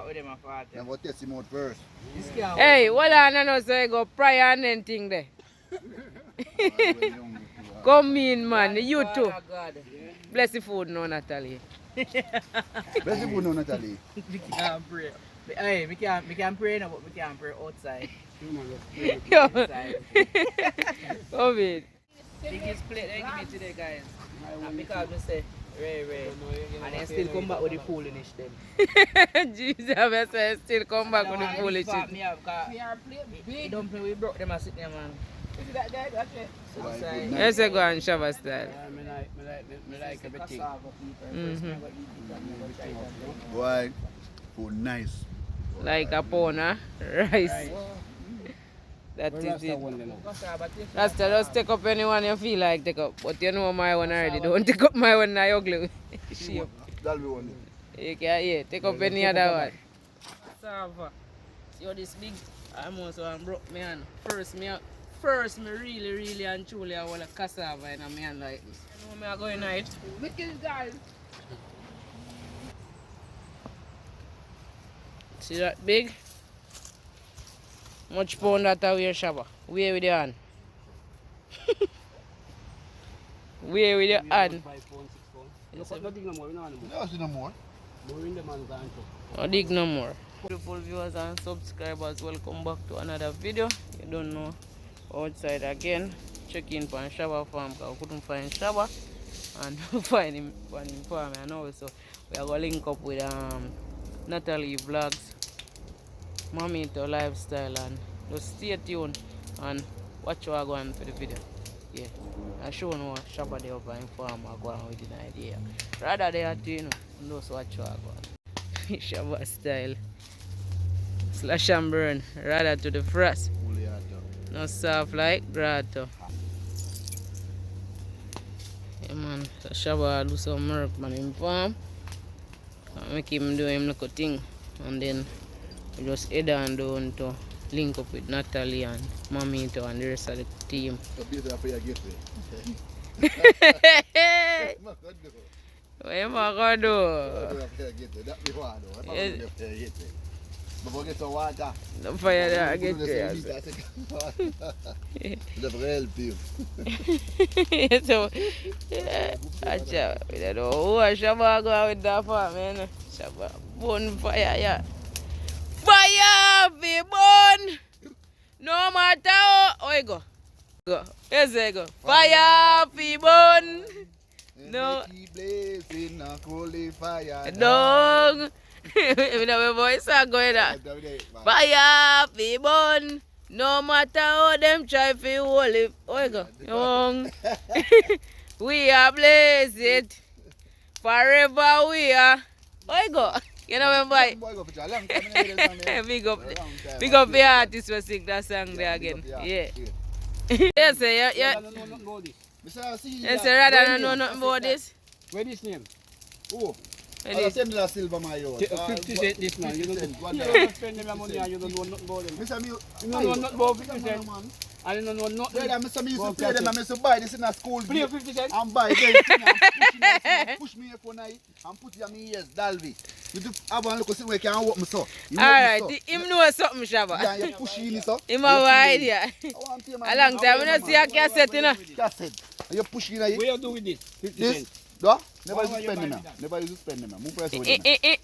with them apart. I'm going to test him out first. Hey, hold on, I know, so you go prior and then thing there. Come in, man. You too. Bless the food now, Natalie. Bless the food now, Natalie. We can't pray. Hey, we can pray now, but we can't pray outside. Come in. Biggest plate they give me today, guys. And because we say, Ray. And then still come back with the foolishness them. Jesus, I say still come back with the foolishness. We don't play, we broke them and sit there, man. Let's go on Shabba Style. I like everything. Boy, food nice. Like a pona, rice. That is it. That's just take up anyone you feel like take up. But you know my one already. Don't take up my one now ugly. Dalvy one. You can take up any other one. Cassava. See how this big almost one broke me hand. First me really and truly I want a cassava in my hand like this. You know me I go in it. Look at this guys. See that big? Much pound that I wear, Shabba. Wear with your hand. Wear with your hand. 5 pounds, 6 pounds. Don't dig no more, we don't want no more. No, see no more. More in the man's hand. Don't dig no more. Beautiful viewers and subscribers, welcome back to another video. You don't know, outside again. Check in for Shabba farm because I couldn't find Shabba. And find him on him farm. And also, we are going to link up with Natalie Vlogs, Mamieto Lifestyle, and just stay tuned and watch what I go on for the video. Yeah, I show you what Shabba they up in farm I go on with an idea. Rather they are to you know, just watch what I go on. Shabba Style. Slash and burn, rather to the frost. Not soft like grato. Yeah man, so Shabba do some work man in farm. Make him do him little thing, and then we just head on down to link up with Natalie and Mamieto and the rest of the team. What am I gonna do? Before get some water. The fire that I get there. That will help you. So, I don't know who Shabba go out with that farm, man. Shabba, bonfire, yeah. Fire, be burn. No matter how you go. Go. Yes, I go. Fire, be burn. No. Keep blazing a holy fire. Dog. You know my voice are going on. Fire, be burn. No matter how them try to hold it. Oh, you go. Young. We are blazing. Forever we are. Oh, you go. You know when boy. Big up the artist who sing that song there again. Yeah. Yes, sir. Yeah. Yes, sir. Rather than know nothing about this. Where this name? Oh. I'll send you a silver my 50 cents this man. You don't spend the money and you don't know nothing about them. Mr. You don't know nothing about 50 cents. I don't know nothing. Yeah, Mr. Me used to play them and I used to buy this in a school. Play 50 cents? And buy them and push me for night and put it on me ears, Dalvy. You do have one look where you can walk me so. Alright, him know something, Shabba. Yeah, you push in so. Him have an idea. A long time, I don't see a cassette, you know. Cassette. You push in. What you do with this? 50 cents. No? Never used to spend them. Never used to spend them.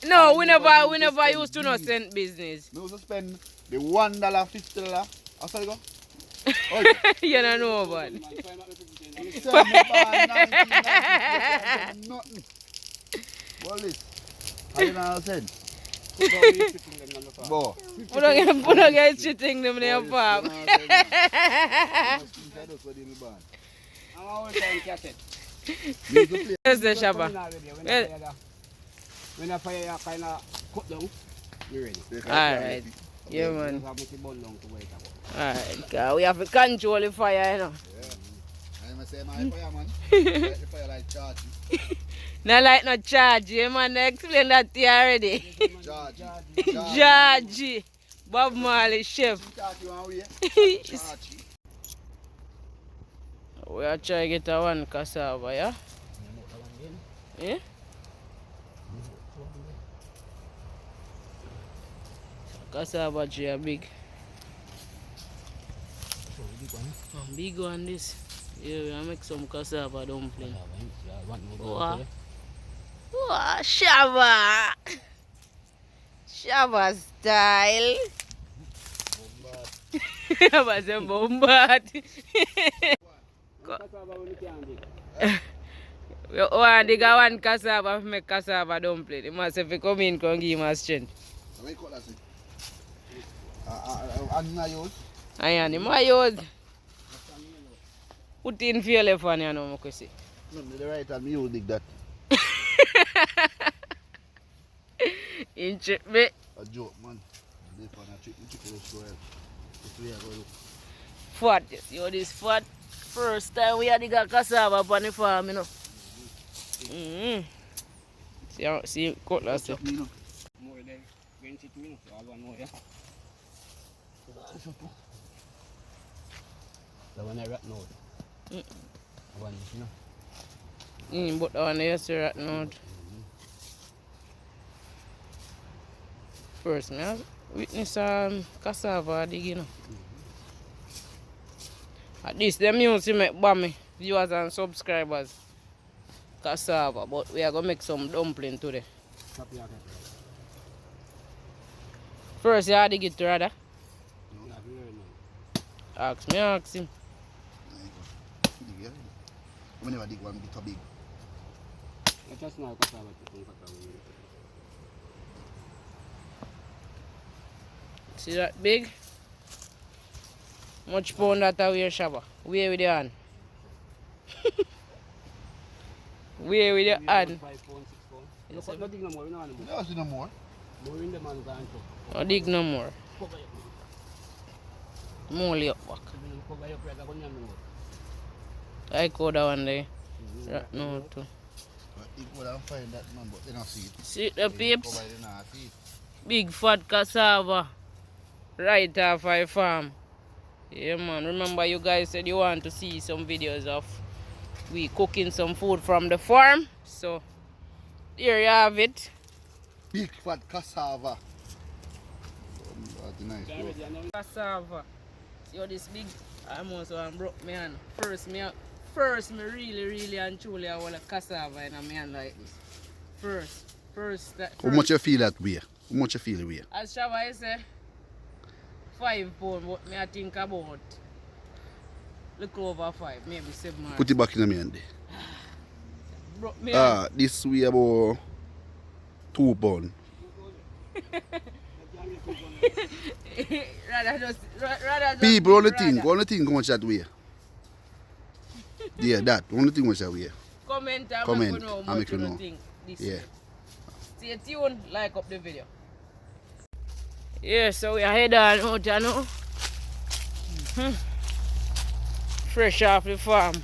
No, we never used to no cent business. We used to spend the $1, $50. How far you go? You don't know about it. Nothing. What is how you know send? Bo. Put on get shitting them in your farm. Yes, the Shabba. When I fire kind of cut down, we're ready. Alright. Yeah, man. Alright, we have to control the fire, you know. Yeah. I'm say my fire, man. The fire like charge. Not like no charge, yeah, man. I explain that to you already. Charge. Bob Marley, chef. We are trying to get one cassava, yeah? Yeah? cassava tree are big. Big one this. Yeah, we make some cassava dumpling. Wow. Wow, Shabba! Shabba Style. Shabba say bombard. One dig one cassava make cassava dumpling. You must have to come in and give him a strength. Ayan, you might use. Put in for your left one, you know, I say. No, the right hand, you dig that. In trip me. A joke, man. Left hand, a trick, you trick the square. Fat, yes. You know this fat. First time we had to get cassava upon the farm, you know. See, Colaz Smith. More than 20 minutes. I want more, yeah. The one I rat now. One, you know. But the one I see right now. First, I witness cassava dig, you know. At least them used to make bammy, viewers and subscribers. Cassava, but we are going to make some dumpling today. First, you have to get to Radda. Ask him. We never dig one bit of big. I just know cassava. See that big? Much pound that away, Shabba. Where with the hand? Where with the hand? 5 pounds, 6 pounds. No dig no more, no animal. No, see no more. More in the man can No dig no more. More up back. I call that one there. Right now too. Dig go and find that man, but they don't see it. See the peeps? Cover, they don't see it. Big fat cassava. Right off our farm. Yeah man, remember you guys said you want to see some videos of we cooking some food from the farm. So here you have it. Big fat cassava. That's nice. Cassava. See how this big almost one broke me hand. First me really and truly I want a cassava in my hand like this. First How much you feel that way? How much you feel the way? as Shabba say 5 pounds, but me I think about look over 5, maybe 7 months. Put it back in my hand. Broke me This way about 2 pounds. rather just People only think how much that way. Yeah, that. Only thing much that way. comment and Comment, make you know and how make much you you know. think this Yeah. way. Stay tuned, like up the video. Yeah, so we are heading out now. Fresh off the farm.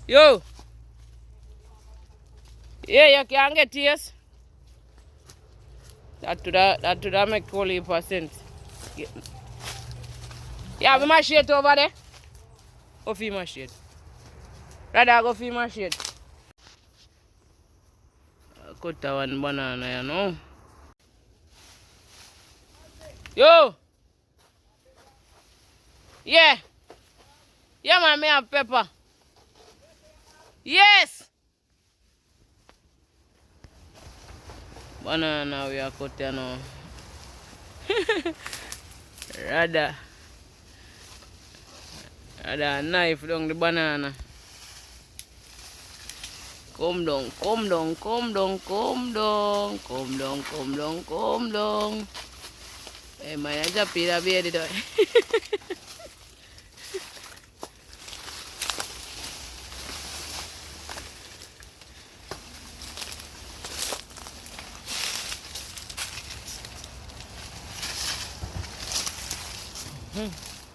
Yo! Yeah, you can get this. That to that make 20%. Yeah, we mash it over there. Go for mash it. Rather go for mash it. Cut one banana, you know. Yo! Yeah! Yeah, man, me have pepper. Yes! Banana we are cutting now. Rather knife down the banana. Come down. Hey man, I just pay that baby though.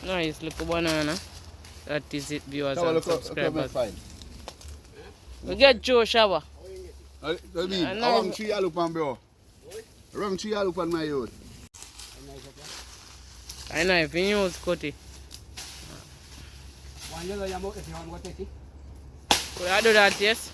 Nice little banana. That is it, viewers and subscribers. We get Joe Shabba. Around 3 alupan, bro. Around 3 alupan, my youth. I know if you use Cutty. One yellow yamok if you want to take it. Could I do that, yes?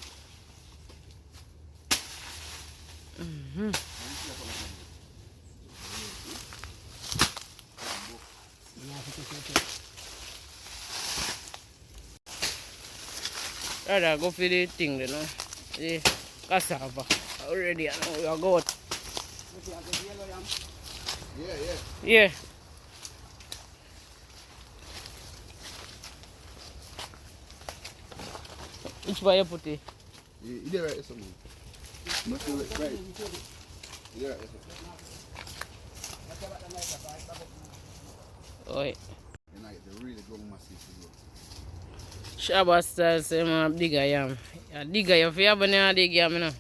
rather go for the thing, you know. The cassava. Already, I know we are going. Yeah. Which way you put it? You did right, someone. Must do it right. You did right. Oh, yeah. And I get the really good massive to go. Shabba Style say man digger yam. Yeah, digger you fi have a dig yam, you know.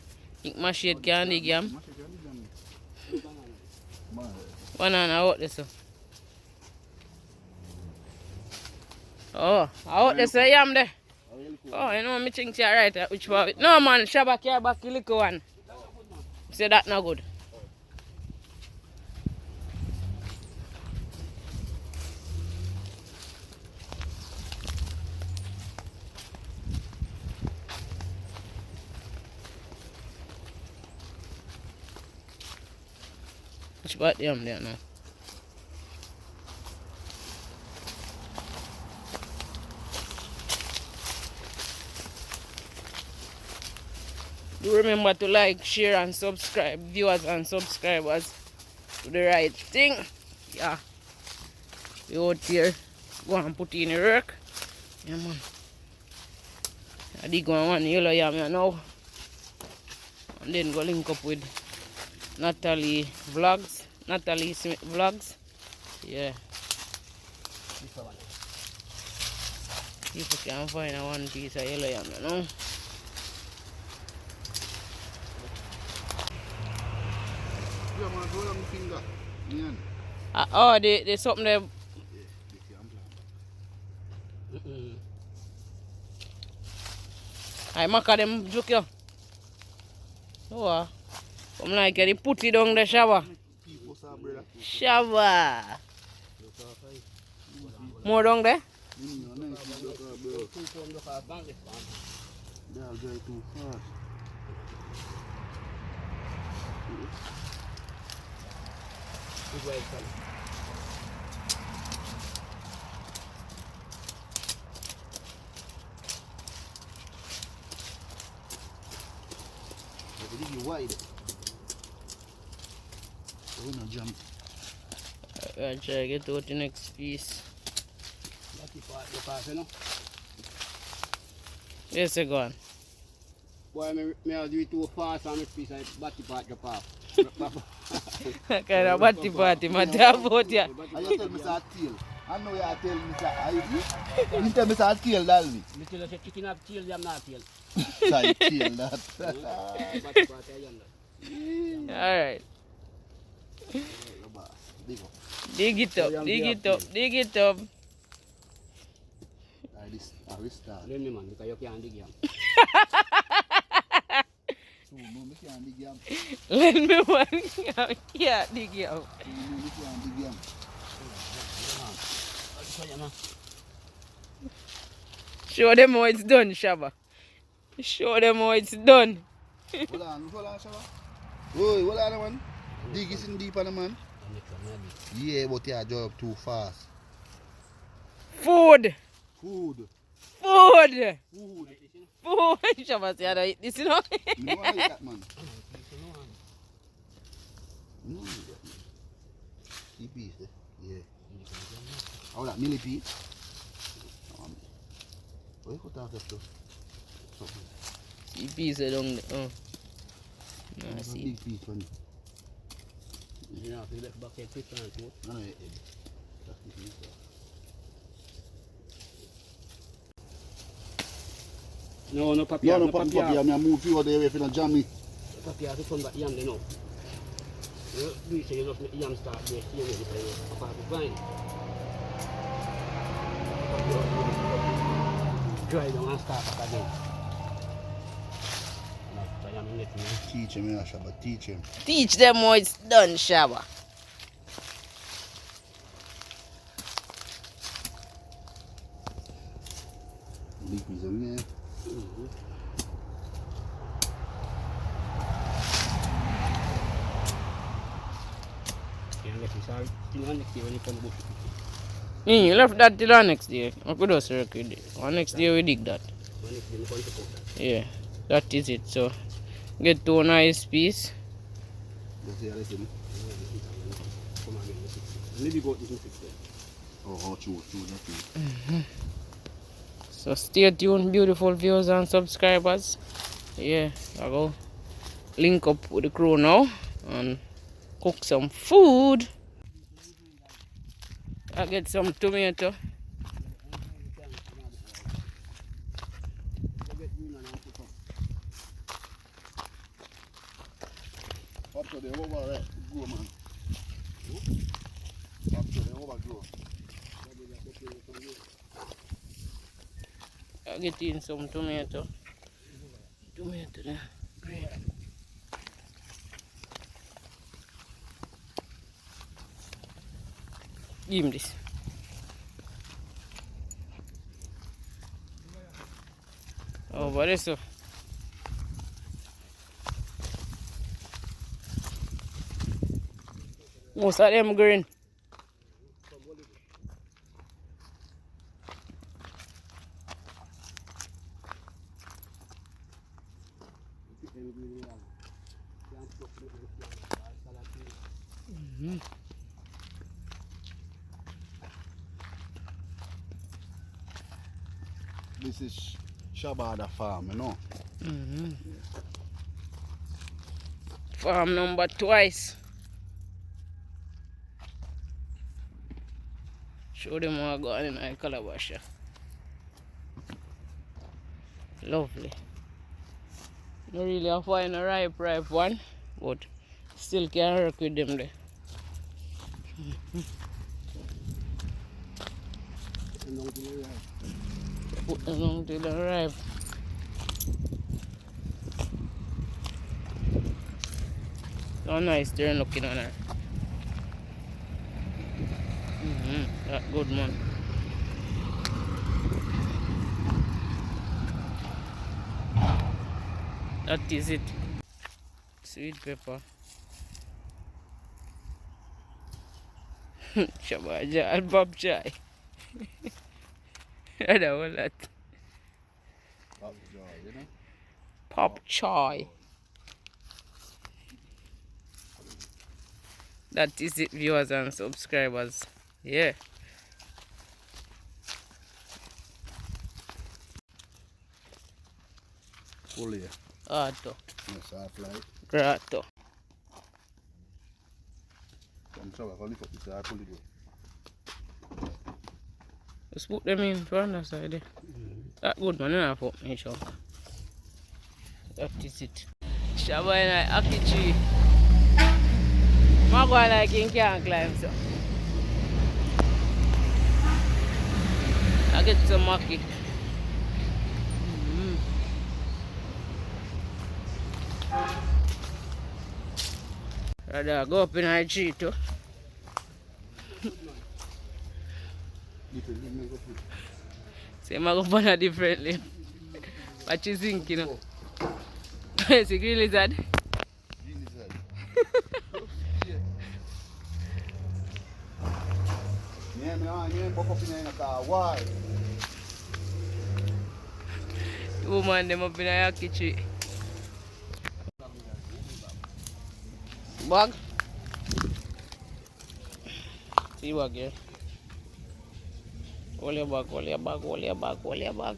Think my shade can dig yam. Banana out there so. Oh, out there so yam there. Oh, you know me think you right which one? No man, Shabba care back the little one. Say that not good. Which part yam there now? Do remember to like, share and subscribe, viewers and subscribers, to the right thing. Yeah. We out here go and put in the work. Yeah man. I dig one yellow yam here now. And then go link up with Natalie Vlogs. Natalie Smith Vlogs. Yeah. If you can find a one piece of yellow yam, you know. Yeah, man, hold on my finger. Oh, there's something there. I make them joke you. Oh, I'm like they put it down the shower. Shabba. More down there? Wide. We no jump. I'll try to get out the next piece. Yes, I go on. Boy, I'll do it too fast and make piece of batty part drop off. Kind of batty party, my dear about ya. I just tell me to tail. I know you tell me to you tell me to tail, Dalvy. Little of chicken have tail, them not tail. Side tail, that. Batty part Alright. Dig up. Dig it up, dig it up, dig it up. I start. Learn me man, because you can't dig yam. So, no, me can't dig yam. Let me one. Yeah, dig it up. So, no, me can't dig yam. Show them how it's done, Shabba. Show them how it's done. Hold on, Shabba. Oi, hold on, man. Dig is in deep on the man. Yeah, but you job too fast. Food. Food. Food. Food. Food. Shabba say I don't eat this, you know. You know I eat that, man. No, eat that, man. See piece, eh? Yeah. How that, millipede? Where you put out that stuff? See piece along the, oh. No, I That's a see. big piece, man. You know, if you let back your quick and too. No, no, that's the piece. No, no papier. No, papier. I move you out there if you don't jam me. Papier to come back yam, they know. You do say you just make yam start there, you know, apart from fine. Dry down and start back again. Teach him, yeah, Shabba, teach him. Teach them how it's done, Shabba. Big piece of me, You left that till the next day. I could also record it. Next day we dig that. Yeah, that is it. So get to a nice piece. So stay tuned, beautiful viewers and subscribers. Yeah, I go link up with the crew now and cook some food. I get some tomato. I get in some tomato. Tomato there. Great. Give him this. Oh, what is it? Most of them green. This is Shabba farm, you know. Farm number twice. Show them how I got in a Callaboration. Lovely. Not really I find a ripe one, but still can work with them there. Put them on till they ripe. So nice they're looking on her. That good man. That is it. Sweet pepper. Shabba Style Bob chai. I don't want that. Pop chai. That is it, viewers and subscribers. Yeah. Fully. Ato. Yes, half like. Grato. I'm sorry, I lift up this half fully. Just put them in front of the side there. That good man, enough up me chunk. That is it. Shabba and Ackee tree. I'm going like he can't climb so. I get some Ackee. Rather go up in a tree too. Say I go find a differently. What you think, you know? It's a green lizard. Green lizard. Yeah, I'm buck up in a car. Why? Woman, them up in a Ackee tree. Bag? See bag here. Hold your bag, hold your bag, hold your bag, hold your bag.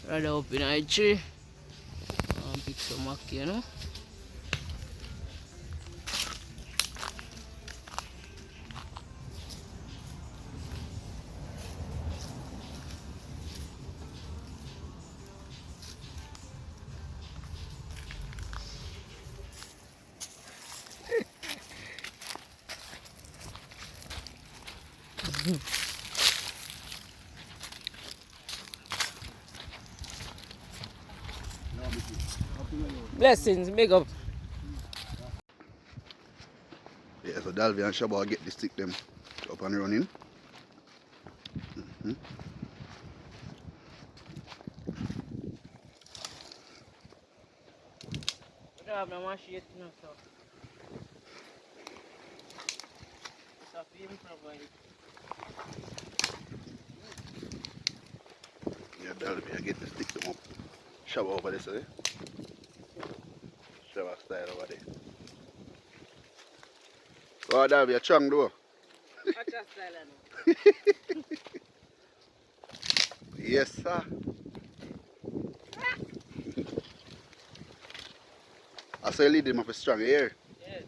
Rather up in a tree. And pick some Ackee, you know. Blessings, big up. Yeah, so Dalvy and Shabba get the stick them up and running. Yeah, Dalvy, I get to stick them up. Shabba over this, eh? Shabba Style over there. Oh, Dalvy, a chung though. Yes, sir. I saw you lead him up a strong here. Yes.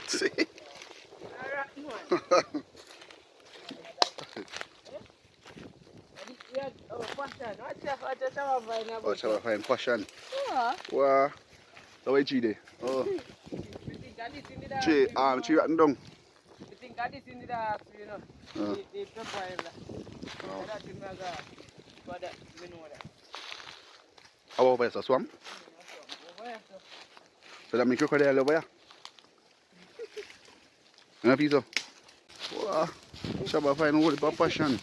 See? Oh, Shabba find passion. Wow. So what you do? Oh. Tree rotten down. You think that is in the dark, you know? They prepare that. That's in my garden. But we know that. How over here, swamp? So that means crocodile over here? You know, Peter? Wow. Shabba find all the passion.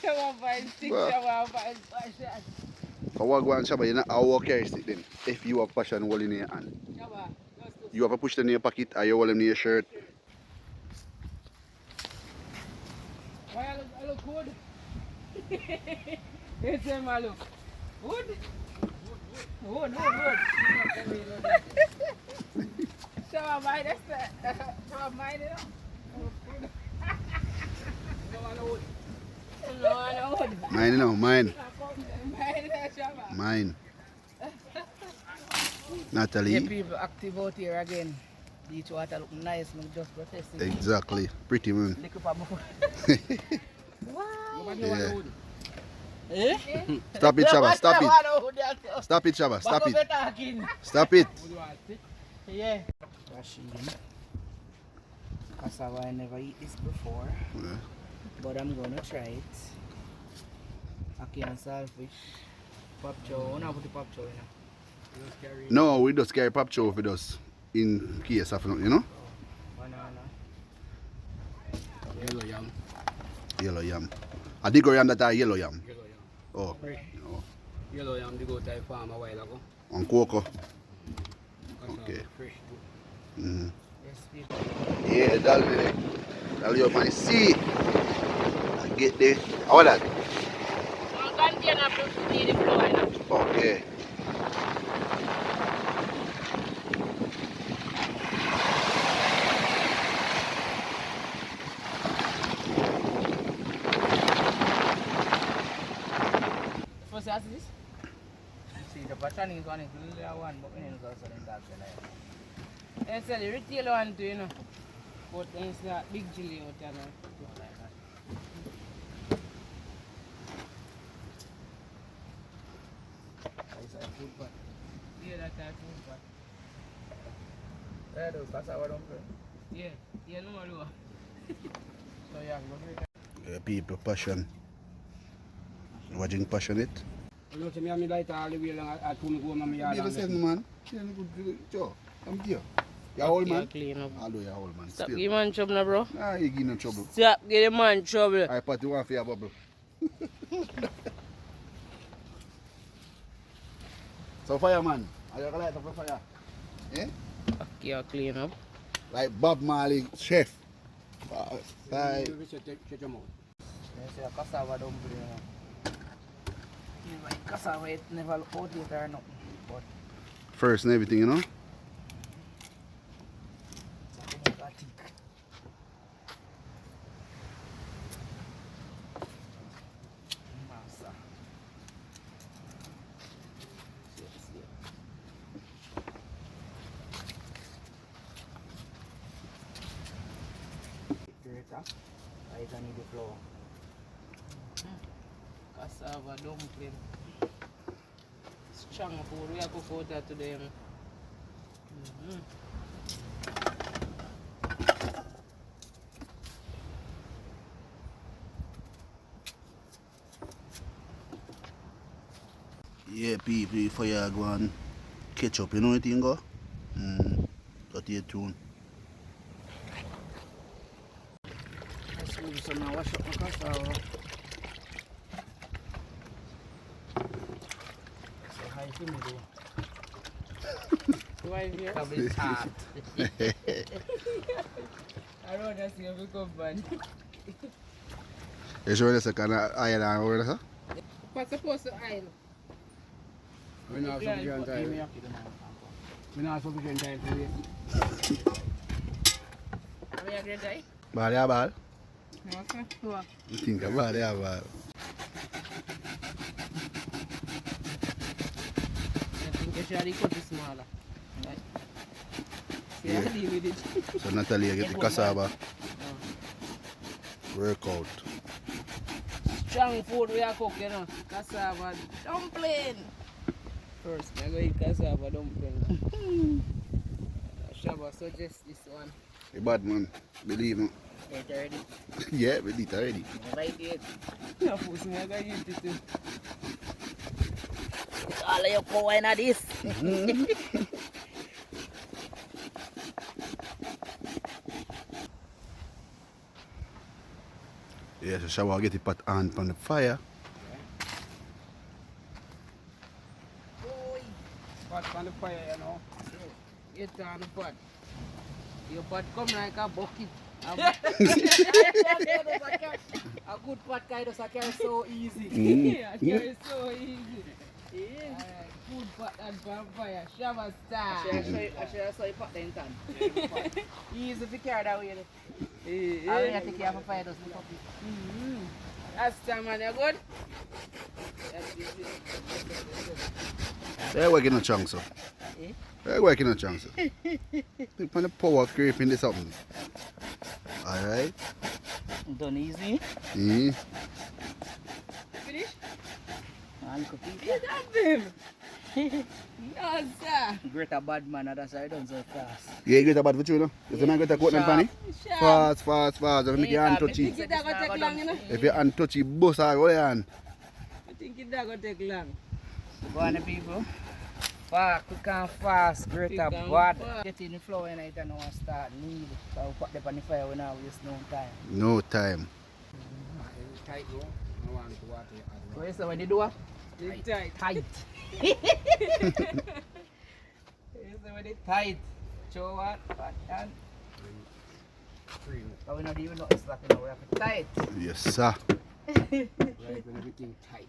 Shabba find stick, Shabba find passion. So what go on, Shabba, you know how walk carry stick then? If you have passion holding in your hand. Shabba, You have to push them in your pocket or you hold them in your shirt. why I look good? It's him, I look good. Good. Shabba mind, that's that. Shabba mind, you know? No, Mine, you know, mine. Shabba. Mine. Natalie. Yeah, people active out here again. Beach water look nice, man. Just protest it. Exactly. Pretty man. Lick up my Yeah. Eh? Stop it, Shabba. Stop it. Stop it, Shabba. Stop it. Stop it. Yeah. Dasheen. Cassava, I never eat this before. Yeah. But I'm gonna try it. Ackee and Saltfish. Pop chow. I don't put the pop chow in. No, we just carry pop chow with us in case of nothing, you know? Banana. Yellow yam. Yellow yam. I dig yam that are yellow yam. Yellow yam. Oh. Fresh. Oh. Yellow yam, they go to the farm a while ago. On cocoa. Cassava, Okay. fresh too. Mm-hmm. Yes, people. Yeah, Dalvy. Dalvy up my see. I get there. How that? Okay. First, ask this. See, the pattern is one is little one, but it's also in that one. It's a retail one too, you know. But it's not big chili out there, like that. It's a food pot. Yeah, that's a food pot. There, those cassava dumplings. Yeah, no more. So, yeah, look at it. Yeah, people, passion. What drink passionate? Ano sa mga milay tali bilang at kumukuha mamaya Be the lang. same man. I'm here. You old man? Clean up. I'll do you old man. Stop Still. giving man trouble, bro. Nah, you give no trouble. Stop giving man trouble. I put you one for your bubble. So fireman, are you gonna light up the fire? Eh? Okay, I'll clean up. Like Bob Marley, chef. Bye. Check them out. There's a cassava dumpling. You like cassava, it never look out it or nothing. But First and everything, you know? nothing like that thick. Massa. Greater. I can need the flour. Cassava dumpling. Strong food. We have to cook that today. Yeah, people, fire go on ketchup, you know anything go? So stay tuned. Let's move some now. Wash up my cassava. I see me do. Why here? Probably hard. I don't just see every company. You sure there's a kind of iron over there, sir? What's supposed to aisle? We're not sufficient time. We're not sufficient time for it. Are we a great guy? Bad, yeah, bad. Okay. What? You think about it, yeah, bad. I think you should cut it smaller. Right? See, Yeah. I deal with it. So Natalie, you get the cassava. Workout. Strong food we are cooking, cassava dumpling. First, I'm going to eat cassava dumpling. Shabba suggest this one. A bad man, believe me. Get ready. Yeah, we did it already. Right it. No, pussy, I'm going to eat it too. All of you go in at this. Yeah, so Shabba get the pot on from the fire. Pot on the fire, you know. Get on the pot. Your pot come like a bucket. A good pot kind of carry so easy. Carry so easy. Alright, good pot and vampire. Shabba Style. I should saw you pot then tan. Easy to carry that way. I will take care of a fire doesn't copy. That's the man, you good? They're working on chunks, sir. Eh? They're working on chunks, sir. Think on the power creeping this something. Alright. Done easy. Mm. Finish? And cooking. You got him. No, sir. Greater bad man, that's why I done so fast. Yeah, you get a bad for you, no? You see, I get a coat and panny? Sharp. Fast. Don't make your hand touchy. Think it's gonna take long, you know? If your hand touchy, bust out your hand. I think it's gonna take long. Go on, the people. Fast, quick and fast, greater Quick and bad. fast. Get in the flour and I don't start need. So I'll put them on the fire when I waste no time. No time. Tight, bro. I want to water it. So you say when you do what? It's tight. Tight. You say when it's tight. Show what? And but we not even know it's like we have to tight. Yes, sir. Right when everything tight.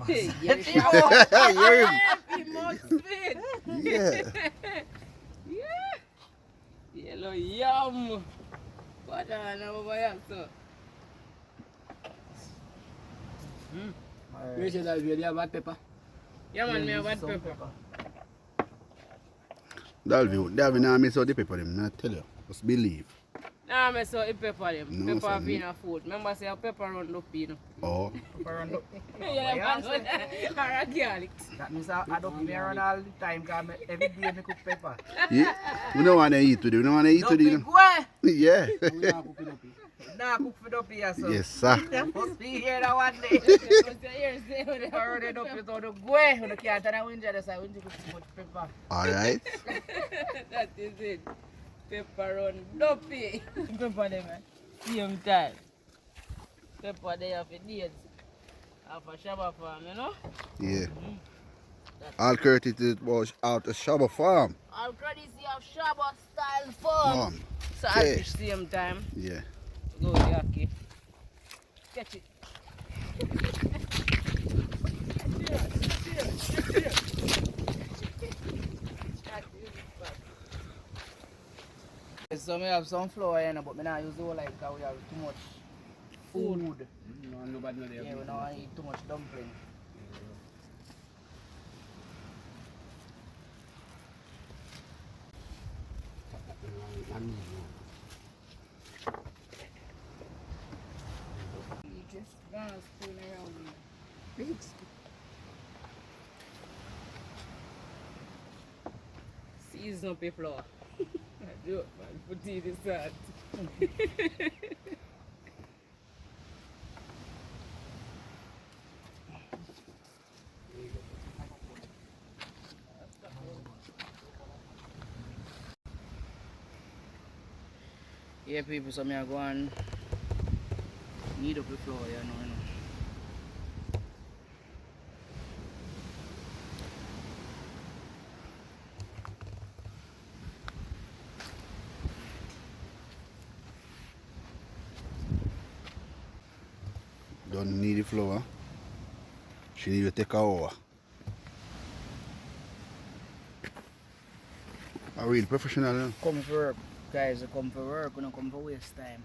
Yes, Hear him? he must fit. Yeah. Yeah. Yellow yum. What on over here, so? You say that we have bad pepper? Yeah, man, me have bad pepper. Dalvy now miss out the pepper them, I tell you. Just believe. Nah, me saw the pepper them. No, Pepper sir, being a food. Remember say a pepper run up, you know. Oh. Yeah, man. Or a garlic. That means I don't be around all the time because every day I cook pepper. Yeah. We don't want to eat today. We don't want to eat No today. big way. Yeah. We not cooking up. Nah, cook for the here, so. Yes, sir. That must be here that one day. I already know people don't go. When you can't turn a window, that's why window cook too much pepper. Alright. That is it. Pepper run dumpy. Pepper them, man. Same time. Pepper they have a days. Have a Shabba farm, you know? Yeah. All credit was out of Shabba farm. All courtesy of Shabba Style farm. Mom. So Okay. at the same time. Yeah. Go Yaki. Catch it. So I have some flour here, but I not use all like because we have too much food. No, nobody know there. Yeah, we don't eat too much dumpling. You just gonna spoon around me. Big spoon. Season up your flour. I do it, man. Put it in the salt. Yeah, people, so I go and knead up the flour, you know. Don't need the flour. She need to take her over. I real professional, you know? Come for work, guys. You come for work, you don't come for waste time.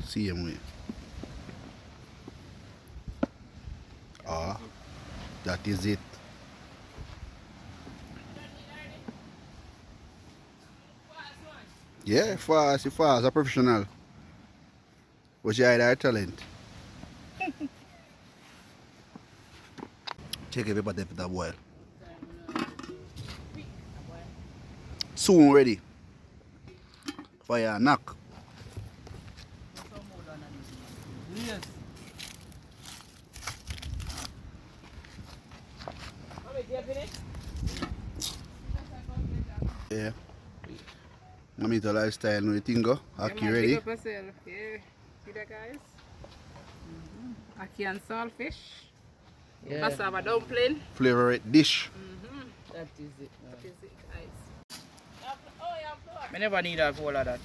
Same way. Ah, that is it. Yeah, fast, a professional. But you hide her talent. Check every part of the boil. Soon ready. Fire knock. Yes. Yeah. Mamieto Lifestyle, no thing go. Ackee ready. Yeah. See that, guys? Ackee and saltfish. Yeah. Cassava dumpling. Favorite dish. That is it. That is it, guys. I never need a whole of that.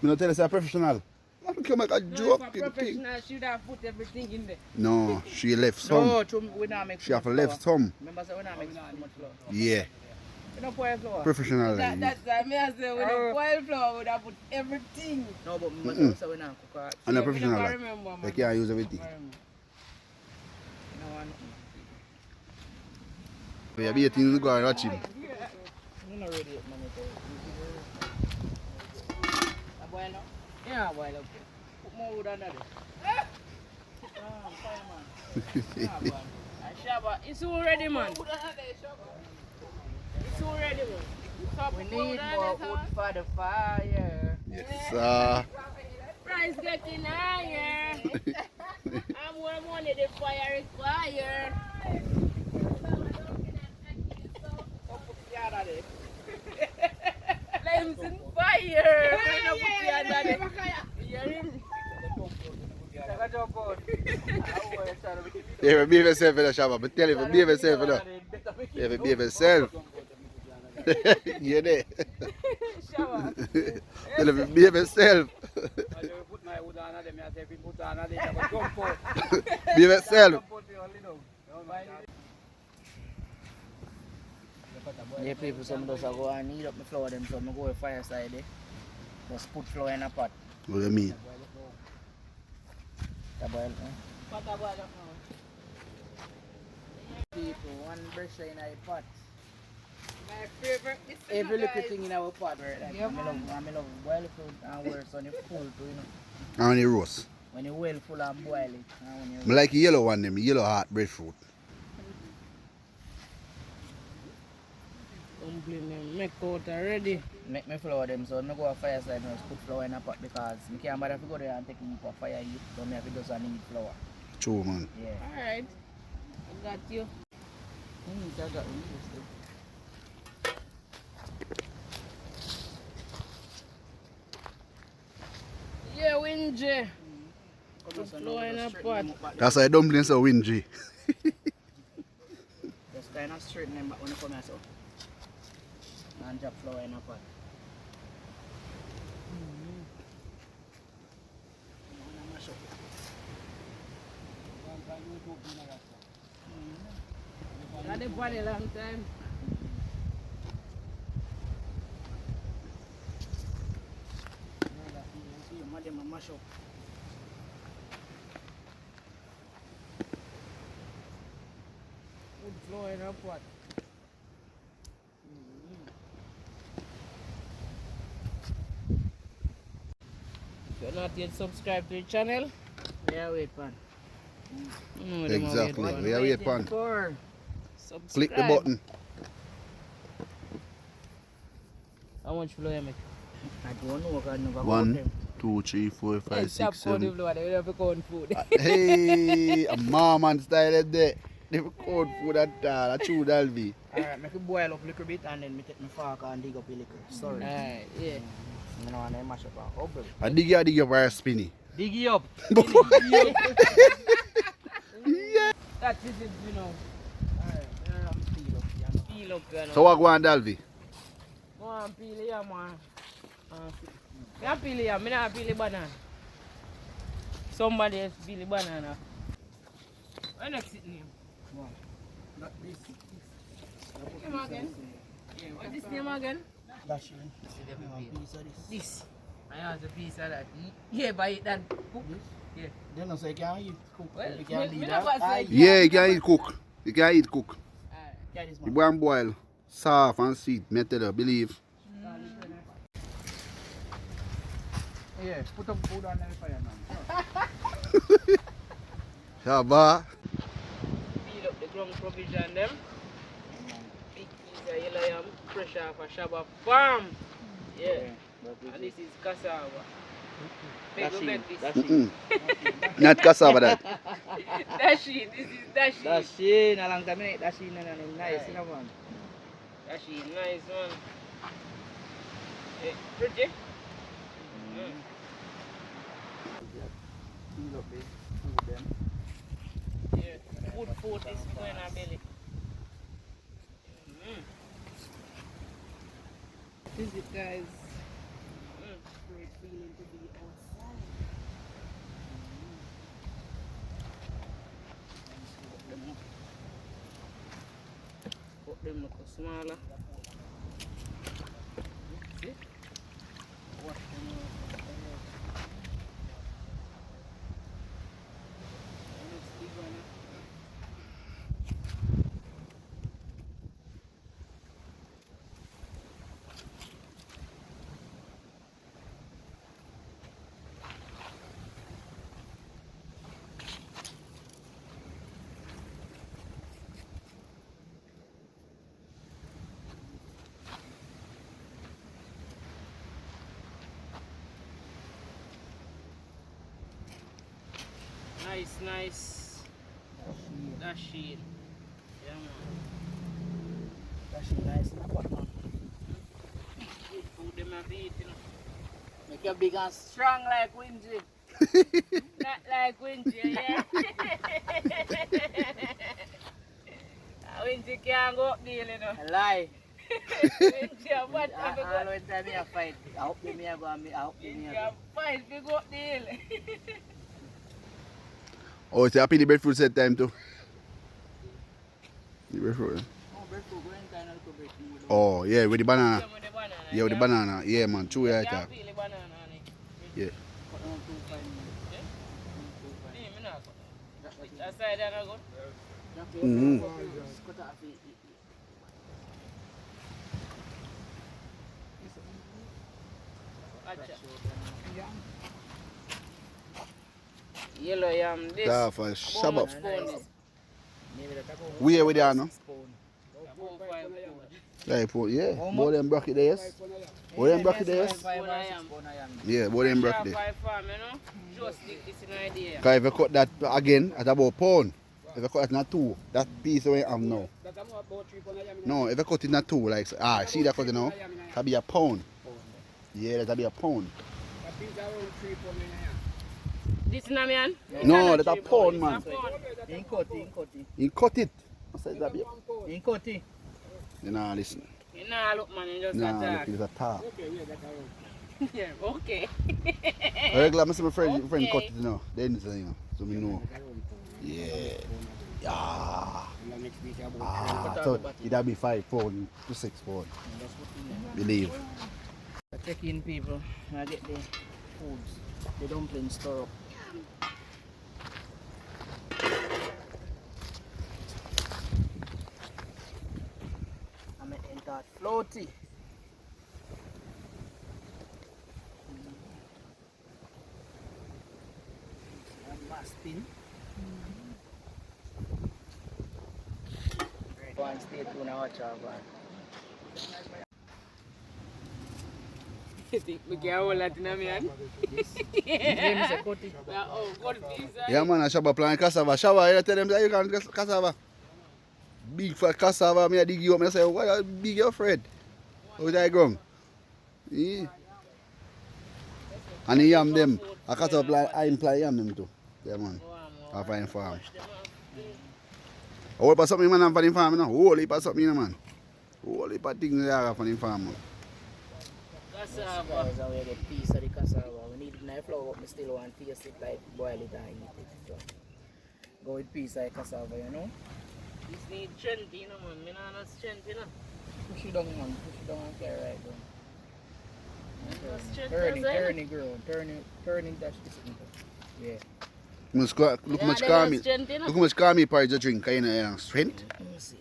Me not tell you it's a professional. Man, come make a joke. If a professional should have put everything in there. No, she left some. No, we not make She have much left flour. some. Remember, say we not make too much flour. Yeah. We don't pour flour. Professional. That's I mean, I say we don't pour flour. We don't put everything. No, but we say we not cook it. And a professional. I Like. remember, man. They can't use everything. We have 18 to go and watch him. I'm not ready yet, man. A boil now? Yeah, boil up. Put more wood under there. Fine, man. Yeah, boil. Shabba, it's all ready, man. It's all ready, man. We need more wood for the fire. Yes, sir. Price getting higher. And more money the fire require. Flames in fire. Yeah, behave yourself in the Shabba. But tell you, behave yourself in the. Yeah, behave yourself. You there? Tell him, behave yourself. Behave yourself. Yeah, people, some just go and eat up the flour them, so I go to fireside there. Just put flour in a pot. What do you mean? The boil, Pot a boil up now. People, one brush in a pot. My favorite is every little thing in our pot, right? Like, I love boil food and worse when it's full too, you know. And when you roast. When it's well full and boil it. I like the yellow one, them yellow heart breadfruit. Dumpling make out already. Make me flour them, so I go to fireside and just put flour in a pot because I can't bother to go there and take it for fire heat, so I have to just need flour. True, man. Yeah. Alright. I got you. I got Yeah, Wingy. Put flour in a pot. That's why dumplings are wingy. Just kind of straighten them back when you come here, so. And drop flour in a pot. Got the pot a long time. Mash up. Put flour in a pot. If you're not yet subscribed to the channel, Yeah, wait, pan. Exactly. We are wait pan. subscribe. Click the button. How much flour you make? I don't know, because I never got 1, them. 2, 3, 4, 5, 6, Stop counting 7. flour, they will have to count food. Hey, a mom and style there. They cold food at all. That's true, Dalvy. Alright, make it boil up a little bit and then me take my fork and dig up a little. Sorry. Alright, yeah. You know, and then mash up a hubble. I dig up very spinny. Dig it up. Yeah. That is it, you know. Alright, peel up. Yeah. Peel up, you know. So what go on, Dalvy? Go on, peel here, man. I peel here, I don't peel the banana. Somebody else peel the banana. What's next name? Not this. Name again? Yeah, what's this name again? Dasheen. This. I have a piece of that. Yeah, but it that cook. Yeah. They don't say you can't eat cook. Well, You can't me eat never that. say- Yeah, you can eat cook. You can eat cook. Yeah, this You man. go and boil. Soft and sweet. Me tell you, believe. Yeah, put up food on the fire now. Shabba. Peel up the ground provision them. Big piece of yellow yam, fresh off a Shabba farm. Yeah. And this is cassava. Big this. Mm-mm. Not cassava that. Dasheen, this is Dasheen. Dasheen, alang kami Dasheen na nice naman. Dasheen, nice one. Eh, pretty? Peel up the food then. Yeah. Good food is going in our belly. This is it, guys. Great feeling to be outside. Put them look smaller. See? Wash them out. Let's dig on it. Nice. Dasheen. Yeah, man. Dasheen nice na pot man. Good food them have eat, you know. Make you big and Strong like Wingy. Not like Wingy, yeah. Wingy can't go up there, you know. a lie. Wingy a bad I time to go. always tell me a fight. I hope me a go and me. I hope me Wingy a a go. fight to go up there. Oh, it's happy the breadfruit set time too. The breadfruit. Oh, breadfruit going kind of little bit. Oh, yeah, with the banana. Some of the banana. Yeah, with the banana. Yeah, man. True, yeah, You talk. can feel the banana on it. Yeah. Put on 2 5 minutes. See, me not go. That side I not go. Mhm. Cut off it. Acha. Yellow yam this. Yeah, for How Shabba. much pound is? Maybe that's about Where with you now? 6 pound. About 5 pound. Yeah, yeah. Both them bracket there, yes. Both them bracket there, yes. 5 or 6 pound I am. Yeah, both them Sharp bracket there. 5 farm, you know. Just think this is an idea. Because if you cut that again at about pound, if you cut it in two, that piece away I'm now. No, if you cut it in two, like, see that cut it now? That'll be a pound. Yeah, that'll be a pound. This na man? No, that's a pound, man. In cut it. You cut it. I said that'll be a... In cut it. You know, listen. You know, look man, you just Nah, attack. look, it's a talk. Yeah, okay. I regular, I see my friend cut it, you know. Then it's, you know, so me know. Yeah. Yeah. So it'll be 5 pound to 6 pound. Believe. Check in people. I get the foods. The dumplings stir up. I make them that floaty. Mastin. Go and stay tuned and watch our man. You think we can hold that in a man? Name is a cut it. Oh, good piece. Yeah, man, I Shabba plant cassava. Shabba, you tell them that you can cassava. Big for cassava, me I dig you up. I say, why are you big, you afraid? How is that going? Yeah. And the yam them. I cut up like I imply yam them too. Yeah, man. I find farm. Whole heap something man have for the farm, you know. Whole heap something, you know, man. Whole heap of things they have for the farm, man. Cassava. Guys, I wear the piece of the cassava. We need it in the flour, but we still want to taste it like boil it and eat it. So, Go with piece like cassava, you know? This need strength, you know, man. Me not have strength, you know. Push it down, man. Push it down and carry right down. Turning, girl. Turning, dash this into. Yeah. Look how much calming. Look how much calming porridge you drink. You know, strength. Let me see.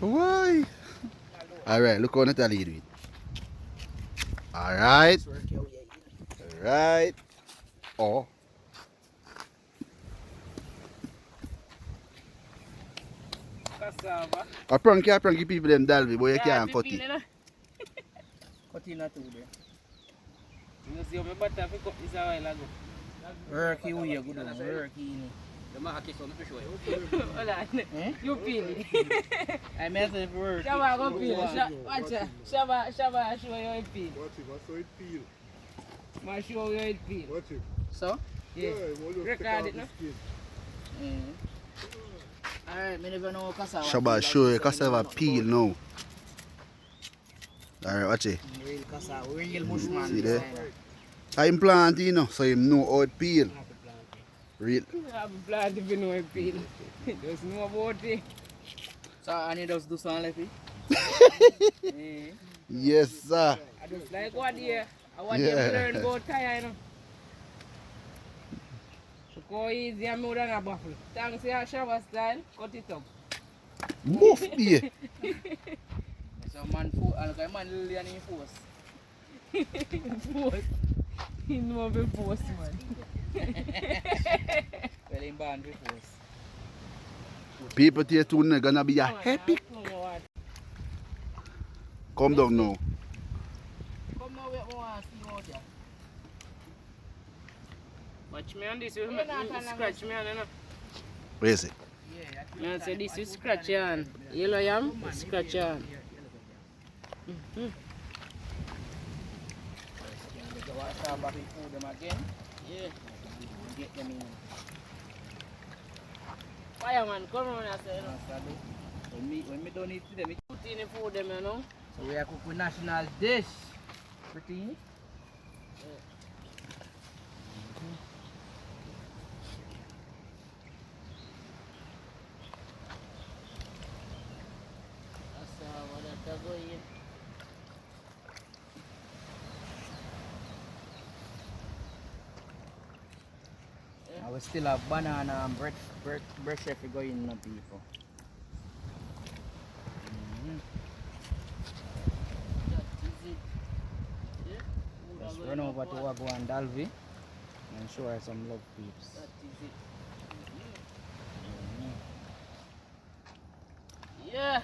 Why? Alright, look how Natalie do it. Alright. Alright. Oh. Cassava. I prank people them Dalvy, but you can't cut it. Cut in a two there. You see how my butter pick up this a while ago. Work you here, good one. Work in. The man has to show you. Hold on. You peel it. I mess it work. Shabba go peel it. Watch it. Shabba show you how it peel. Watch it, that's how it feel. Ma show you how it peel. Watch it. So? Yeah. Record it now. Alright, I never know cassava. Shabba show you cassava peel now. Alright, watch it. Real cassava, real bushman. See there? I'm planting, you know, so you know how it peel. Real. I'm glad if you know it peel. Just know about it. So, I need us to do something like it? Yes, sir. I just like what you learn about tire, you know. So go easy and more than a buffalo. Thanks to your Shabba Style, cut it up. Move here. So, man, look at man lily and he force. Force. He know me force, man. Well, in band with force. People here soon gonna be a happy. Come down now. Come now, wait, more and see out here. Watch me on this, you scratch me on, you know. Where is it? I say this is scratch on. Yellow yam, scratch on. Start back and food them again. Yeah. Get them in. Fireman, come on, I say, you know. When me don't eat them, Put in the food, them, you know. so we are cooking national dish. Pretty. Cassava, that's go in. I will still have banana and bread chef going on people. That is it. Yeah? Just run over to Wago and Dalvy and show her some love peeps. That is it. Yeah.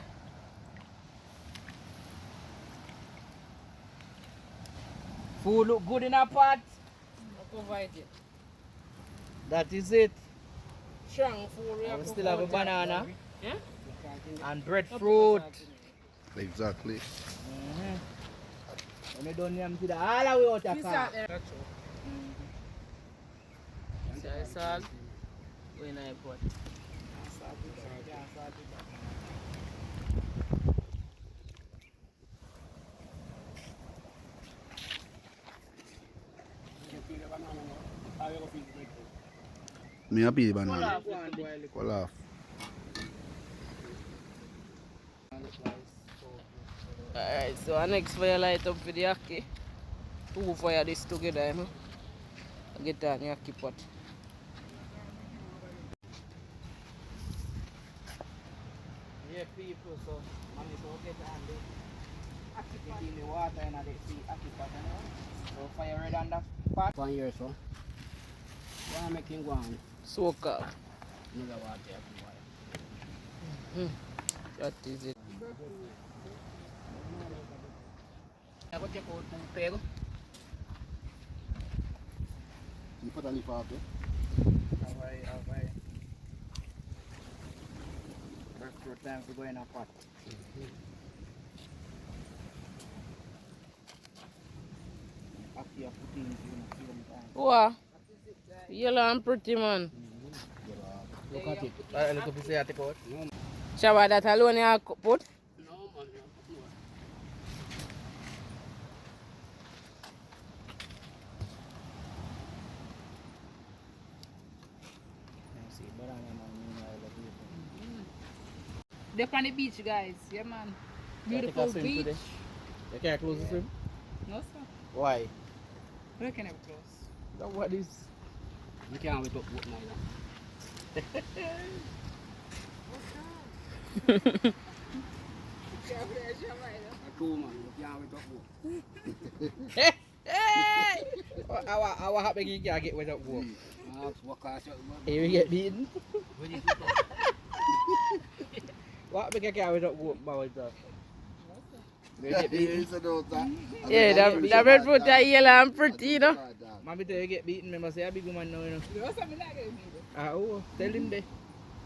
Food look good in a pot. I'll provide it. That is it. Strong food. I will still have a banana Yeah? and breadfruit. Exactly. When you done them to the all the way out of This car. out there. So I saw when I bought. Me happy the banana. Call off. Alright, so our next fire light up for the ackee. Two fire this together, you know. I get an ackee pot. Yeah, people, so money so get on the ackee pot in the water and they see ackee pot, you know. So fire red on the pot. 1 year so. Why making one? Soak up. Another water. That is it. I go check out the pego. You put a leaf off there. Alright. Breadfruit time to go in a pot. Ackee are putting into the same time. Wow. Yellow and pretty, man. Look at it. Look up to say at the pot. Shabba, that alone you put? No, man. They're on the beach, guys. Yeah, man. Beautiful beach. You can't close the swim? No, sir. Why? We can have close. That what is? You can't wait up boat neither. True man, you can't wait up boat. How happy you can't get wet up warm? What class Here we get beaten. What is What happy you can't wet up warm? Yeah, the breadfruit are yellow and pretty, you know. Mamieto, you get beaten, remember say a big woman now, you know. You know something like that? Oh, tell him there.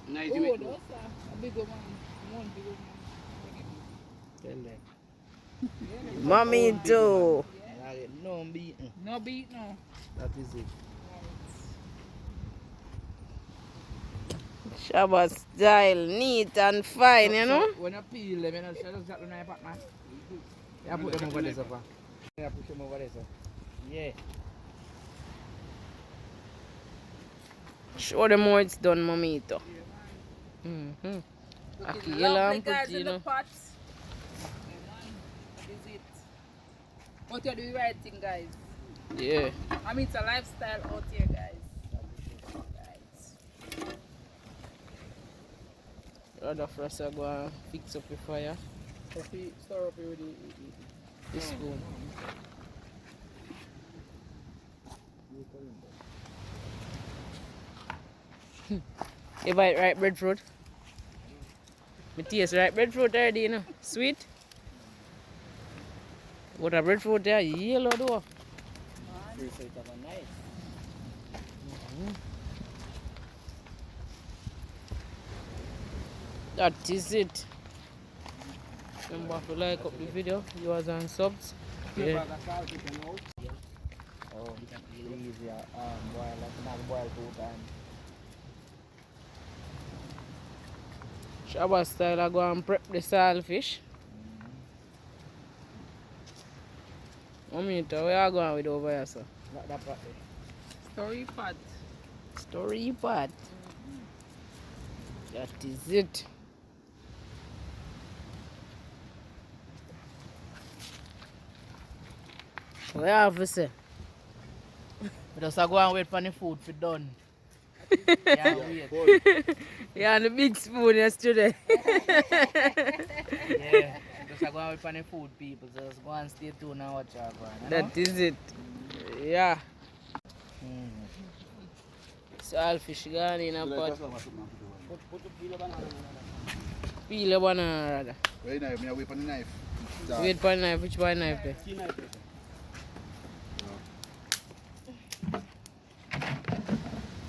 nice Oh, to meet no, you. sir. A big woman. One big woman. Tell them. Mamieto. No beaten. No beat, no. That is it. Shabba Style, neat and fine, you know. When you peel them, you know, just drop them in your pot, man. You put them over there, sir. You push them over there, sir. Yeah. Show them how it's done, Mamieto. Ackee yellow and guys pretty, you in the know. pot. That is it. But you're doing the right thing, guys. Yeah. I mean, it's a lifestyle out here, guys. Raddafrass are going to fix up the fire. Stir up here with The spoon. You buy ripe breadfruit? Me taste ripe breadfruit already, you know. Sweet. What a breadfruit there, yellow though. That is it. Remember to like up the video, yours and subs. Yeah. Oh, you can leave your boil, like not boil 2 times. Shabba Style, I go and prep the saltfish. Mamieto, where you going with over here, sir? Not that part there. Story pot. Story part. That is it. What you have to say? We just go and wait for the food for done. Yeah, wait. Yeah, and the big spoon yesterday. Yeah, just go and wait for the food, people. Just go and stay tuned and watch our going. That is it. Yeah. Saltfish gone in a pot. Put the peel of banana. Peel a banana rather. Wait, knife, me wait for the knife. Wait for the knife, which one knife there? Key knife.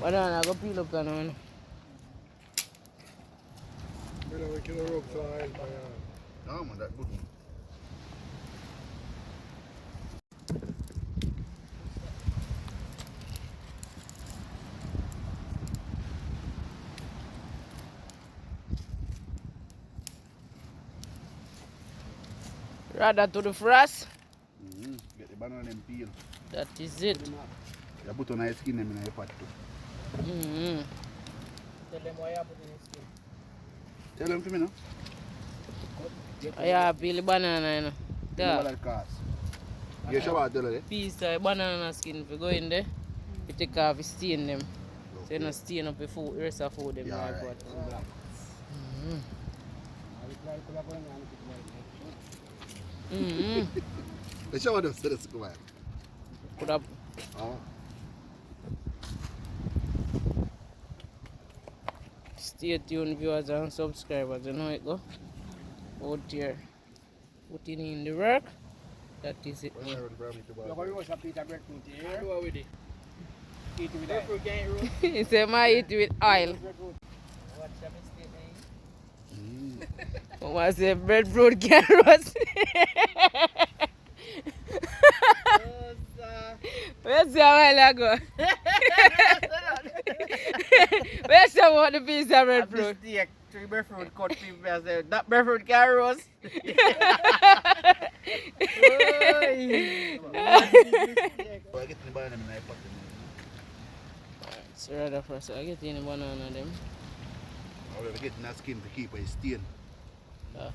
Banana, go peel up that one. No, man, that good one. Rather to the frass. Get the banana and peel. That is it. You put on ice skin them in your pot too. Tell them why you put in the skin. Tell them for me now. Yeah, peel the banana, you know. What There. that cost? You sure about that? Piece of banana skin, if you go in there, you take off, you stain them. So you don't stain up the food, the rest of food them. Yeah, in the right. pot. The shower them say that's good. Put up. Oh. Stay tuned, viewers and subscribers. You know it go. Out here, putting in the work. That is it. You're going to roast a piece of breadfruit here. Go with it. Eat it with that. Breadfruit can't roast. He said, "My eat with oil." Watch your mistake, man. Mama say breadfruit carrots. Where's your while ago? Where's your what the piece of breadfruit? Mistake. 3 breadfruit cut people as that breadfruit can't roast. I get the banana in my pot. So Raddafrass, I get any banana them. I will get that skin to keep it stain. Yeah.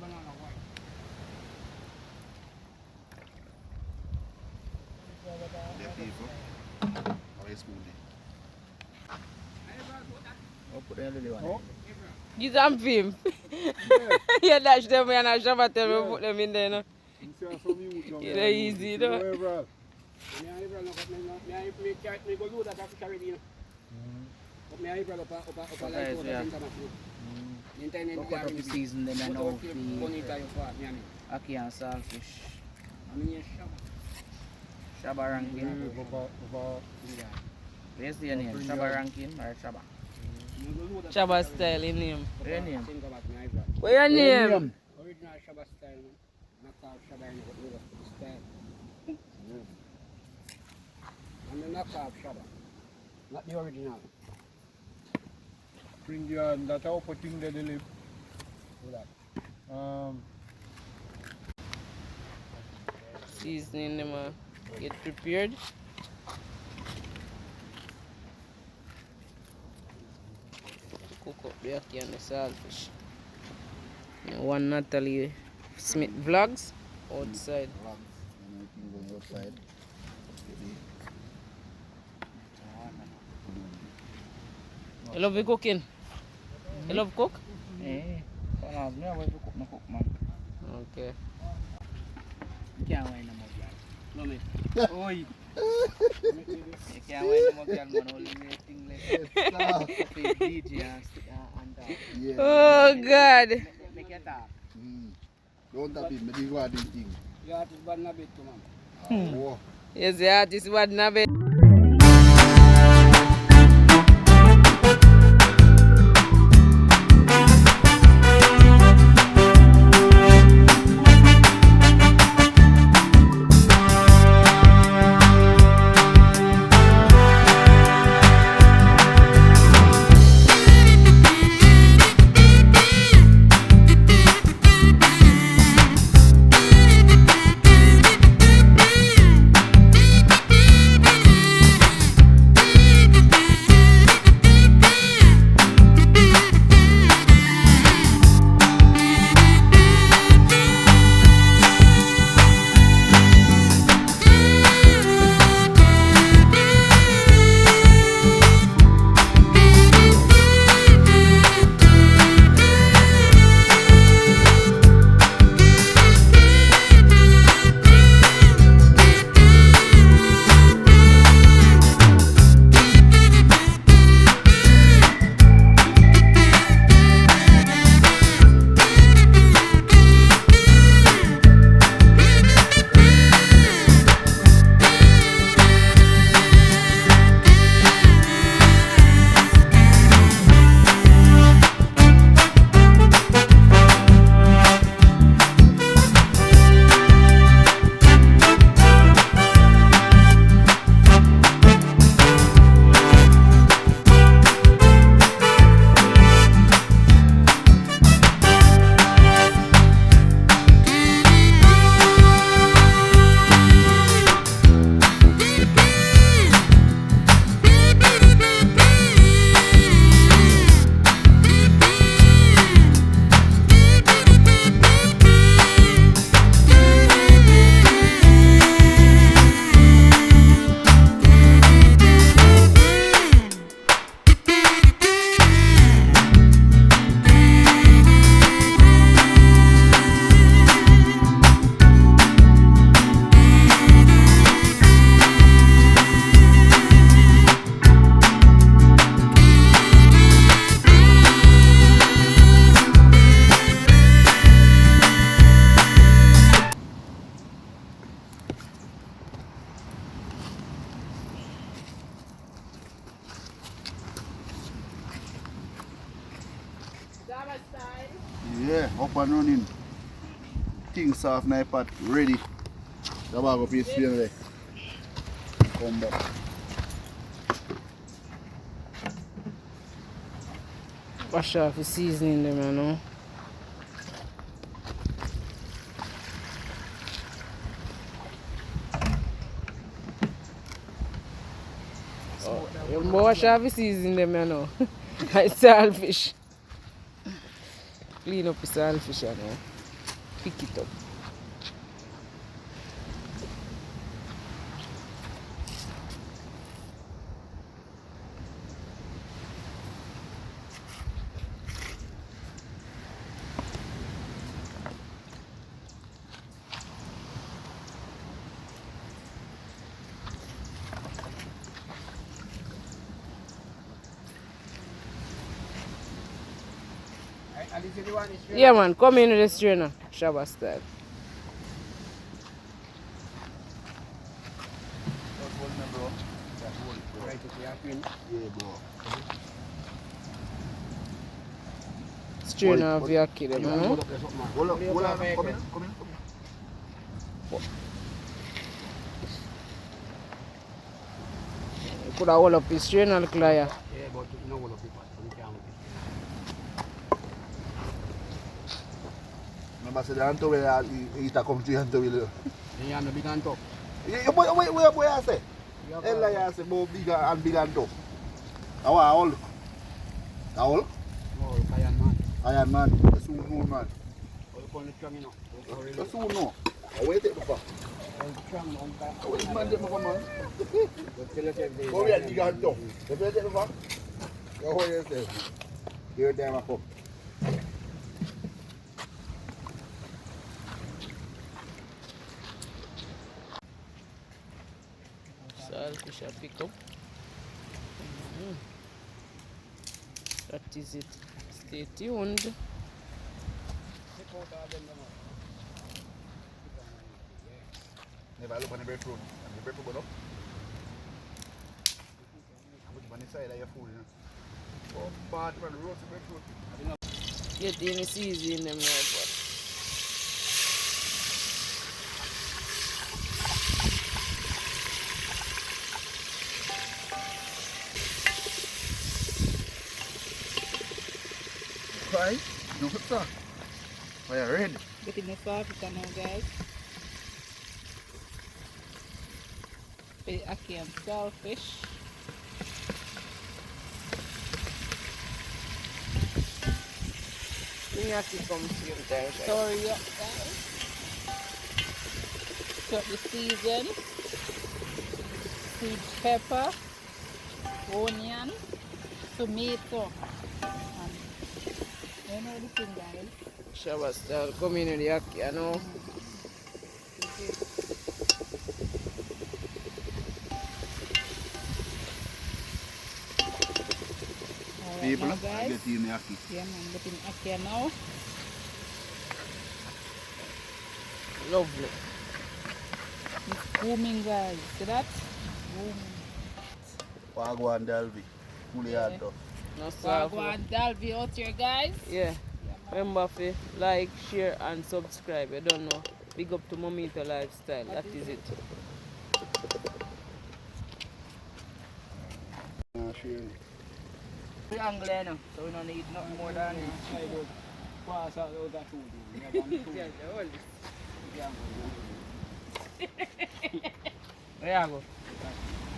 Banana white. The people. How is smoothie? Oh, put the little one. Give them film. You dash them and I Shabba tell me put them in there, no? It's easy, you know? Me go do that after already, you know. But me I brought up a light water in Tamaki. Look out of the season then I know the Ackee and Saltfish. Shabba ranking. Where's the name? Shabba ranking or Shabba? Shabba Style in name. What's your name? What's your name? Original Shabba Style, man. Not called Shabba, you know, but we just put the style. And the knockoff Shabba. Not the original. Bring the that how putting the lip. Seasoning them get prepared. Cook up the ackee and the saltfish. One Natalie Smith Vlogs outside. Outside. You love the cooking? You love cook? Eh, I never cook no cook, man. Okay. Can't wait no more, girl. No, me. Oi. You can't wait no more, girl, man. Only thing like DJ and Yeah. Oh God. make it talk. Don't tap it, me do what thing. You have to ban a bit, man. Oh. Yes, the artist was not bad. Yeah, up and running. Things off my pot ready. The bag of piece there. Come back. Wash off the seasoning them, you know. You wash off the seasoning them, you know. Like saltfish. Clean up the saltfish and pick it up. Yeah man, come in with the strainer, Shabba Style. Strainer of your kid, you know? Come in. You could have hold up the strainer, look like Yeah, but you know what of it, you can't. Remember, say the Anto will eat a country Anto will. Yeah, I'm a big Anto. Boy, I say. Ella, I say, both bigger and big Anto. How are all? Oh, Iron Man. Iron Man, the soon moon man. Oh, you call it strong, you know. The soon no. I wait it before. Strong, Wait, man, take my man. man. Go ahead, big Anto. You wait it before? Go hold yourself. Here time I come. Saltfish I pick up. That is it. Stay tuned. Never look on the breadfruit. And the breadfruit go up. I put it on the side of your food, you know. Oh, bad man, roast the breadfruit. Get any season them now, but Right? No, what's that? Oh, yeah, red. Getting the sauce now, guys. The ackee and saltfish. Ackee comes here time. Sorry, up, guys. Cut the season. Sweet pepper, onion, tomato. You know the thing, guys. Shabba Style come in with the ackee, you know. People, now, guys. get in the ackee. Yeah, man, getting ackee now. Lovely. It's booming, guys. See that? Booming. Wagwan Dalvy. Fully hard though. No sauce. Wagwan Dalvy out here, guys. Yeah. Remember to like, share and subscribe. You don't know. Big up to Mamieto Lifestyle. That is it. We angle now, so we don't need nothing more than this. Pass out all that food. Where you go?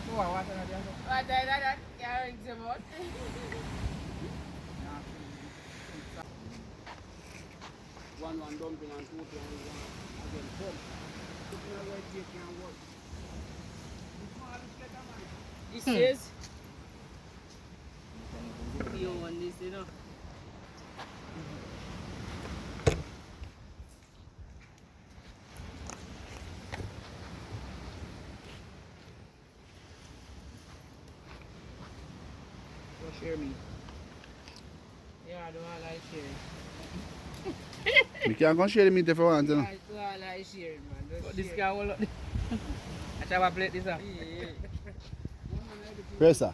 Oh, I want another. One dumpling and two again. Cooking a red cake can't work. This is you want this, you know. Don't share me. Yeah, I don't like sharing. We can't go share the meat if you want, you know. I don't like sharing, man. But this guy will look. I shall have a plate this up. Pressa.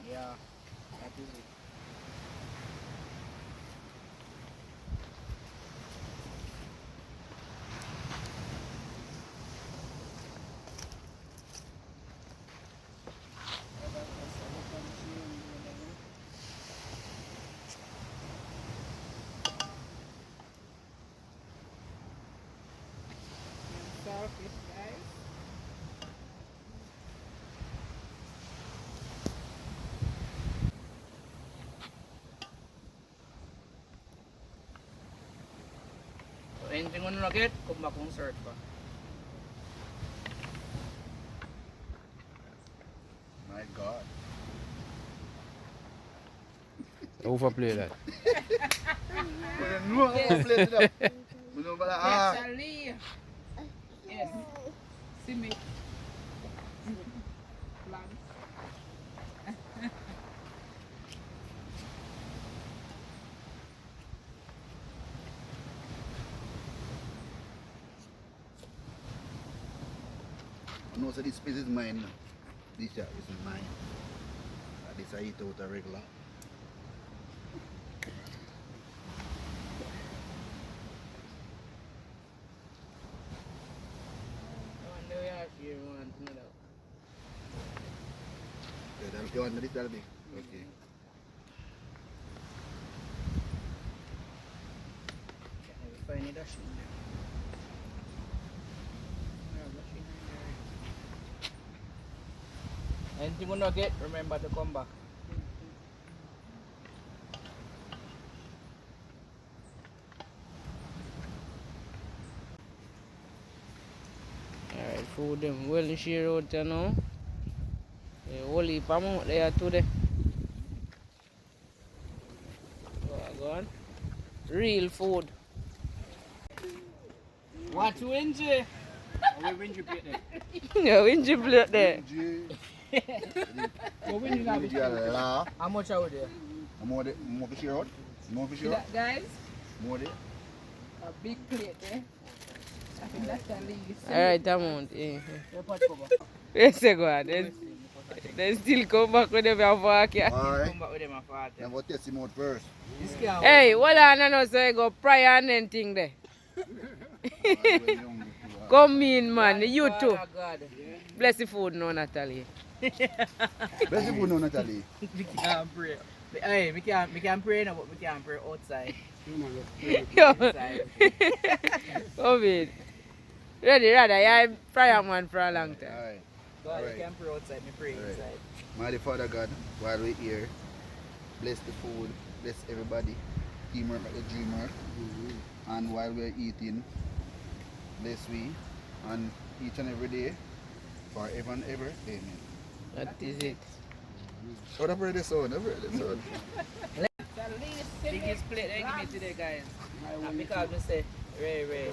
Yeah, that is it. Saltfish, guys. Anything on the get, come back and search for. My God. Overplay that. No, overplay it up. We know about that. Natalie. Yes. See me. No, so this space is mine. This is mine. This I eat out a regular. You want this Dalvy? Okay. Find a Dasheen there. Anything you not get, remember to come back. Alright, food them well share out there now. Whole heap amount there today. Go on. Real food. What you enjoy? How we win you plate there? Yeah, when you plate there. How we win you that? How much are we there? More fish out? More fish out? Guys, More there? a big plate there. I think that's the least. Alright, amount. Yeah. Your pot cover. Yes, go on. They still come back with them and walk here. Alright. Come back with them and fart. Now we'll test him out first. This guy. Hey, hold on, I know so I go prior and anything there. Come in, man. You too. God. Bless the food now, Natalie. Bless the food now, Natalie. We can't pray. Hey, we can pray now, but we can't pray outside. Come in. Ready, rather. Yeah, prior man for a long time. Alright. God, Alright. we can pray outside, me pray Alright. inside. Mighty Father God, while we're here, bless the food, bless everybody, teamwork like a dreamer. And while we're eating, bless we, and each and every day, forever and ever, amen. That is it. Oh, I've heard this one, I've heard this one. Biggest plate they give me today, guys. Because I say, Ray.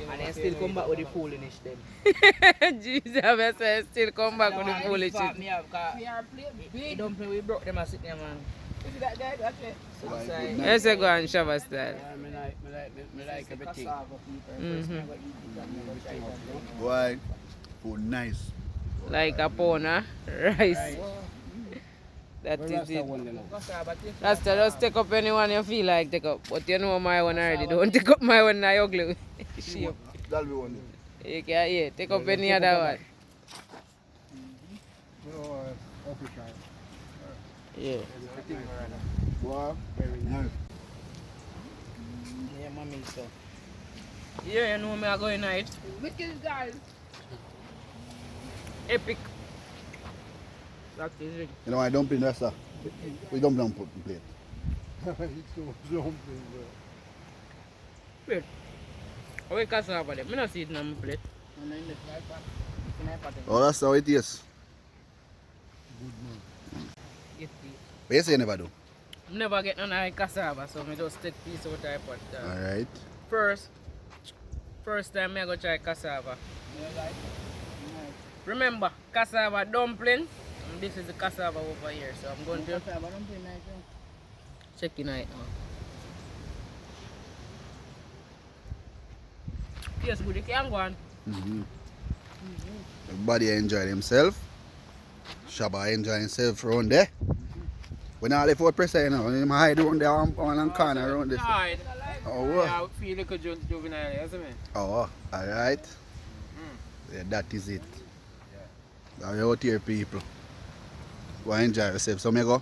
And then still come back with the foolishness then. Jesus, I say still come back with the foolish shit. We are plate big. Dumpling, we broke them and sit there, man. You see that guy? That's it. Bye. Let's go on Shabba Style. I like everything. Boy, food nice. Like a pound of rice. That is it. That's just take up anyone you feel like take up. But you know my one already. Don't take up my one now ugly. Shape. That'll be one. You can yeah, take up any other one. Yeah. Boy, nice. Yeah, mommy stuff. Yeah, you know me I go in night. Wicked guys. Epic. That is it. You know why dumpling that's that? We dumpling on plate. Plate. How we cassava there? I don't see it on my plate. Oh, that's how it is. But you say you never do. I never get none of cassava, so I just take piece out of the pot. Alright. First time I go try cassava. Remember, cassava dumpling. And this is the cassava over here, so I'm going to check it out now. Yes, good, you can go on. Everybody enjoy themselves. Shabba enjoy himself around there. We not left out pressure, you know. We hide around there on the corner around this. Hide. Oh, Yeah, I feel like a juvenile, yes, man. oh, alright. Yeah, that is it. Now we're out here, people. Go enjoy yourself. So, me go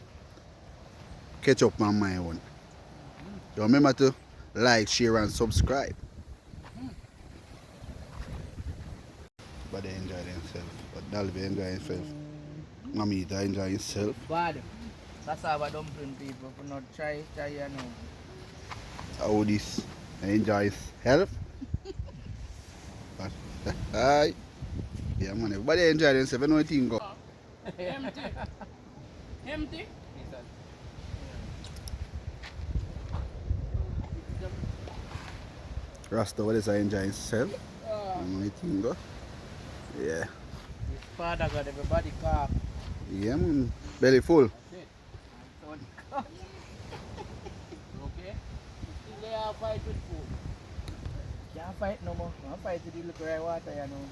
catch up on my own. So remember to like, share, and subscribe. But they enjoy themselves. But Dalvy enjoy himself. Mamieto enjoy himself. Bad. Cassava dumpling people for not try you know. How this enjoy his health. Aye. Yeah, man. Everybody enjoy themselves. You know what thing go. Empty. Empty. Rasta, what is I enjoy himself? You know what thing go. Yeah. His father got everybody cough. Yeah, man. Belly full. That's it. So, okay? Still they are fight with food. Can't fight no more. Can't fight with the little dry water, you know.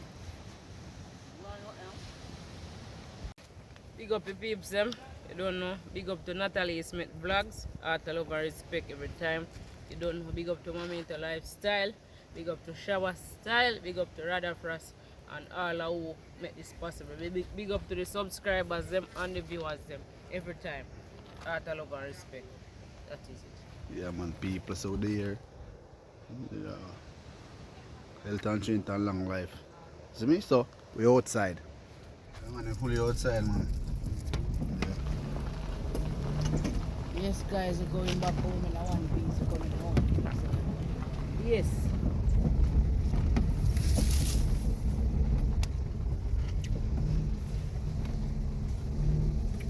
Big up the peeps them. You don't know. Big up to Natalie Smith Vlogs. Art love and respect every time. You don't know. Big up to Mamieto Lifestyle. Big up to Shabba Style. Big up to Raddafrass and all who make this possible. Big up to the subscribers them and the viewers them every time. Art love and respect. That is it. Yeah, man. People out there. Yeah. Health and strength and long life. See me? So, we outside. Yeah, man. We're fully outside, man. Yes, guys, we're going back home in a one piece. We're coming home. Yes.